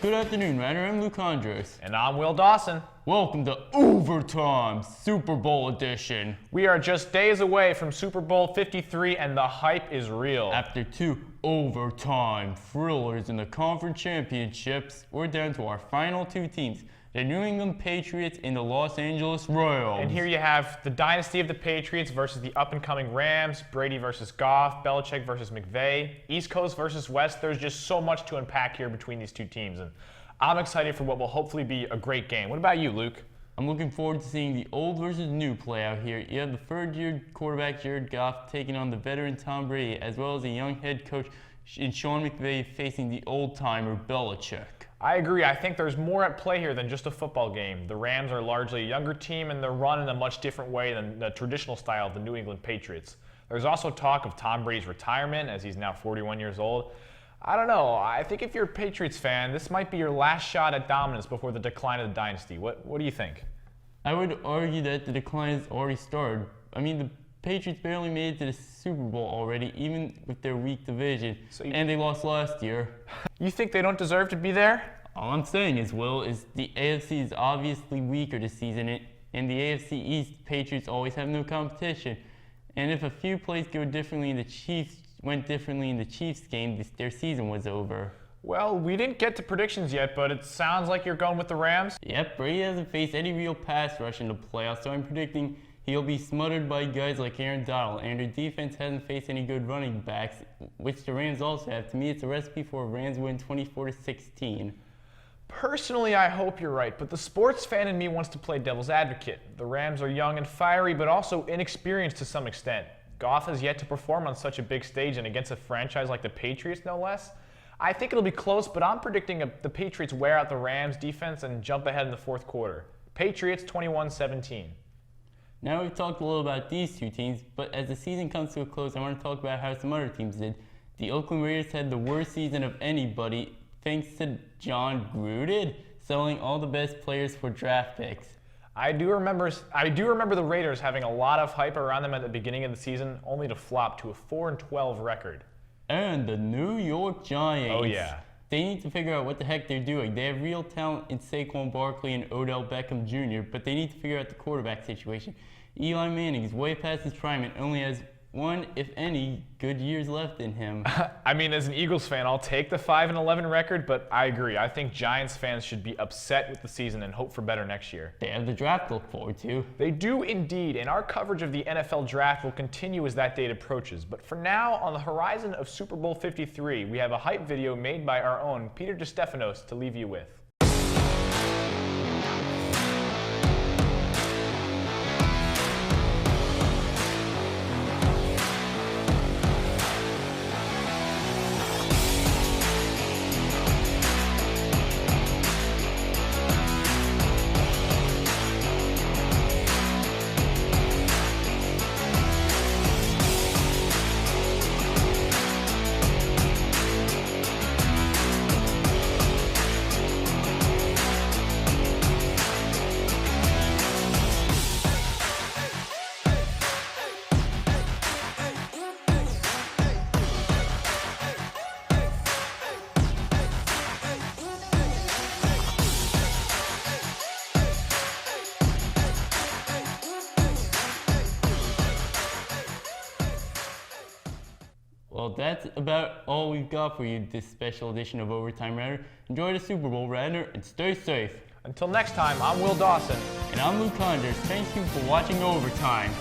Good afternoon, Radtv. I'm Hondros. And I'm Will Dawson. Welcome to Overtime Super Bowl edition. We are just days away from Super Bowl 53 and the hype is real. After two overtime thrillers in the conference championships, we're down to our final two teams, the New England Patriots and the Los Angeles Rams. And here you have the dynasty of the Patriots versus the up-and-coming Rams, Brady versus Goff, Belichick versus McVay, East Coast versus West. There's just so much to unpack here between these two teams, and I'm excited for what will hopefully be a great game. What about you, Luke? I'm looking forward to seeing the old versus new play out here. You have the third-year quarterback Jared Goff taking on the veteran Tom Brady, as well as a young head coach in Sean McVay facing the old-timer Belichick. I agree. I think there's more at play here than just a football game. The Rams are largely a younger team, and they're run in a much different way than the traditional style of the New England Patriots. There's also talk of Tom Brady's retirement, as he's now 41 years old. I don't know. I think if you're a Patriots fan, this might be your last shot at dominance before the decline of the dynasty. What do you think? I would argue that the decline has already started. I mean, the Patriots barely made it to the Super Bowl already, even with their weak division, and they lost last year. You think they don't deserve to be there? All I'm saying is, Will, is the AFC is obviously weaker this season, and the AFC East Patriots always have no competition. And if a few plays went differently in the Chiefs game, their season was over. Well, we didn't get to predictions yet, but it sounds like you're going with the Rams. Yep, Brady hasn't faced any real pass rush in the playoffs, so I'm predicting he'll be smothered by guys like Aaron Donald, and their defense hasn't faced any good running backs, which the Rams also have. To me, it's a recipe for a Rams win 24-16. Personally, I hope you're right, but the sports fan in me wants to play devil's advocate. The Rams are young and fiery, but also inexperienced to some extent. Goff has yet to perform on such a big stage and against a franchise like the Patriots, no less. I think it'll be close, but I'm predicting the Patriots wear out the Rams' defense and jump ahead in the fourth quarter. Patriots 21-17. Now we've talked a little about these two teams, but as the season comes to a close, I want to talk about how some other teams did. The Oakland Raiders had the worst season of anybody, thanks to John Gruden selling all the best players for draft picks. I do remember the Raiders having a lot of hype around them at the beginning of the season, only to flop to a 4-12 record. And the New York Giants. Oh yeah. They need to figure out what the heck they're doing. They have real talent in Saquon Barkley and Odell Beckham Jr., but they need to figure out the quarterback situation. Eli Manning is way past his prime and only has one, if any, good years left in him. I mean, as an Eagles fan, I'll take the 5-11 record, but I agree. I think Giants fans should be upset with the season and hope for better next year. They have the draft to look forward to. They do indeed, and our coverage of the NFL draft will continue as that date approaches. But for now, on the horizon of Super Bowl 53, we have a hype video made by our own Peter Stefanatos to leave you with. Well, that's about all we've got for you this special edition of Overtime Radtv. Enjoy the Super Bowl, Radtv, and stay safe. Until next time, I'm Will Dawson. And I'm Luke Hondros. Thank you for watching Overtime.